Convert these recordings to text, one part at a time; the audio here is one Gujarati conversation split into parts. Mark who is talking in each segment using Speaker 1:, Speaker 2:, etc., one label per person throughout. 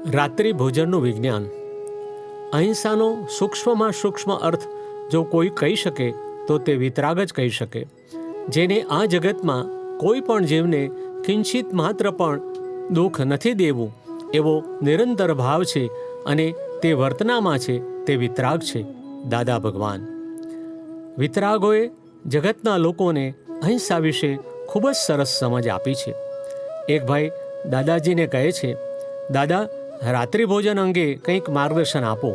Speaker 1: રાત્રિ ભોજનનું વિજ્ઞાન. અહિંસાનો સૂક્ષ્મમાં સૂક્ષ્મ અર્થ જો કોઈ કહી શકે તો તે વિતરાગ જ કહી શકે, જેને આ જગતમાં કોઈ પણ જીવને કિંચિત માત્ર પણ દુઃખ નથી દેવું એવો નિરંતર ભાવ છે અને તે વર્તનામાં છે તે વિતરાગ છે. દાદા ભગવાન. વિતરાગોએ જગતના લોકોને અહિંસા વિશે ખૂબ જ સરસ સમજ આપી છે. એક ભાઈ દાદાજીને કહે છે, દાદા, રાત્રિ ભોજન અંગે કંઈક માર્ગદર્શન આપો.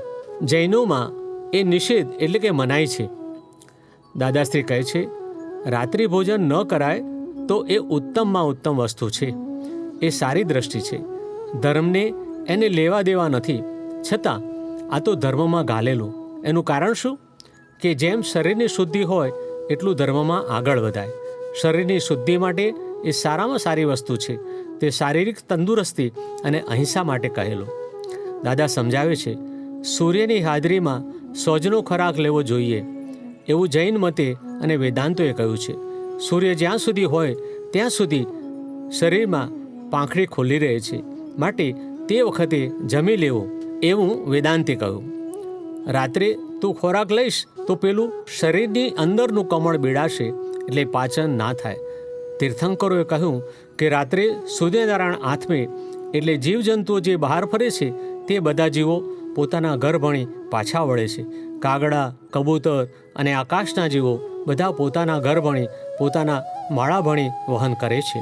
Speaker 1: જૈનોમાં એ નિષેધ એટલે કે મનાય છે. દાદાશ્રી કહે છે, રાત્રિ ભોજન ન કરાય તો એ ઉત્તમમાં ઉત્તમ વસ્તુ છે. એ સારી દ્રષ્ટિ છે. ધર્મને એને લેવા દેવા નથી, છતાં આ તો ધર્મમાં ગાલેલું. એનું કારણ શું? કે જેમ શરીરની શુદ્ધિ હોય એટલું ધર્મમાં આગળ વધાય. શરીરની શુદ્ધિ માટે એ સારામાં સારી વસ્તુ છે. તે શારીરિક તંદુરસ્તી અને અહિંસા માટે કહેલો. દાદા સમજાવે છે, સૂર્યની હાજરીમાં સોજનો ખોરાક લેવો જોઈએ એવું જૈન મતે અને વેદાંતોએ કહ્યું છે. સૂર્ય જ્યાં સુધી હોય ત્યાં સુધી શરીરમાં પાંખડી ખુલ્લી રહે છે, માટે તે વખતે જમી લેવું એવું વેદાંતે કહ્યું. રાત્રે તું ખોરાક લઈશ તો પેલું શરીરની અંદરનું કમળ બીડાશે, એટલે પાચન ના થાય. તીર્થંકરોએ કહ્યું કે રાત્રે સૂર્યનારાયણ આથમે એટલે જીવજંતુઓ જે બહાર ફરે છે તે બધા જીવો પોતાના ઘર ભણી પાછા વળે છે. કાગડા, કબૂતર અને આકાશના જીવો બધા પોતાના ઘર ભણી પોતાના માળા ભણી વહન કરે છે.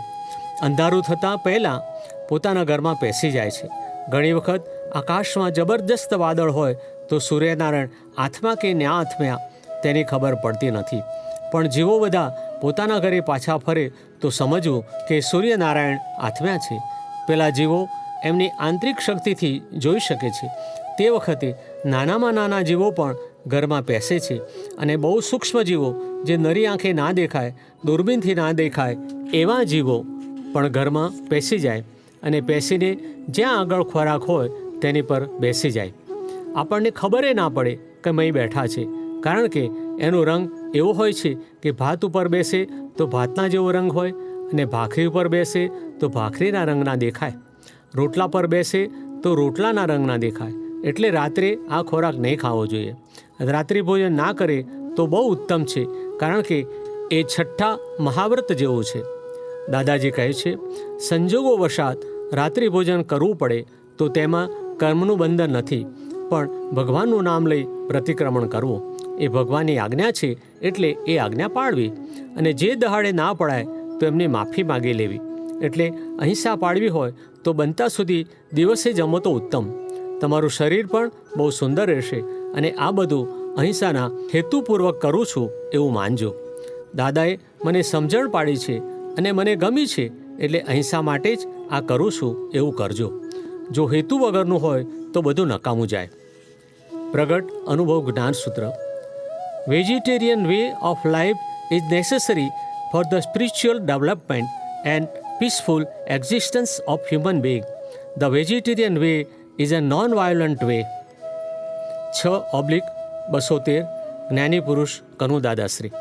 Speaker 1: અંધારું થતાં પહેલાં પોતાના ઘરમાં પેસી જાય છે. ઘણી વખત આકાશમાં જબરદસ્ત વાદળ હોય તો સૂર્યનારાયણ આથમા કે ન્યા આથમ્યા તેની ખબર પડતી નથી. પણ જીવો બધા પોતાના ઘરે પાછા ફરે તો સમજવું કે સૂર્યનારાયણ આથમ્યા છે. પેલા જીવો એમની આંતરિક શક્તિથી જોઈ શકે છે. તે વખતે નાનામાં નાના જીવો પણ ઘરમાં પેસે છે અને બહુ સૂક્ષ્મ જીવો જે નરી આંખે ના દેખાય, દૂરબીનથી ના દેખાય એવા જીવો પણ ઘરમાં પેસી જાય અને પેસીને જ્યાં આગળ ખોરાક હોય તેની પર બેસી જાય. આપણને ખબરે ના પડે કે મય બેઠા છે, કારણ કે એનો રંગ એવો હોય છે કે ભાત ઉપર બેસે તો ભાતના જેવો રંગ હોય અને ભાખરી ઉપર બેસે તો ભાખરીના રંગના દેખાય. રોટલા પર બેસે તો રોટલાના રંગના દેખાય. એટલે રાત્રે આ ખોરાક નહીં ખાવો જોઈએ. રાત્રિ ભોજન ના કરે તો બહુ ઉત્તમ છે, કારણ કે એ છઠ્ઠા મહાવ્રત જેવું છે. દાદાજી કહે છે, સંજોગો વશાત રાત્રિ ભોજન કરવું પડે તો તેમાં કર્મનું બંધન નથી, પણ ભગવાનનું નામ લઈ પ્રતિક્રમણ કરવું એ ભગવાનની આજ્ઞા છે, એટલે એ આજ્ઞા પાળવી. અને જે દહાડે ના પડાય તો એમની માફી માગી લેવી. એટલે અહિંસા પાળવી હોય તો બનતા સુધી દિવસે જમો તો ઉત્તમ. તમારું શરીર પણ બહુ સુંદર રહેશે અને આ બધું અહિંસાના હેતુપૂર્વક કરું છું એવું માનજો. દાદાએ મને સમજણ પાડી છે અને મને ગમી છે, એટલે અહિંસા માટે જ આ કરું છું એવું કરજો. જો હેતુ વગરનું હોય તો બધું નકામું જાય. પ્રગટ અનુભવ જ્ઞાનસૂત્ર. Vegetarian way of life is necessary for the spiritual development and peaceful existence of human being. The vegetarian way is a non violent way. 6/213 જ્ઞાની પુરુષ કનુ દાદાશ્રી.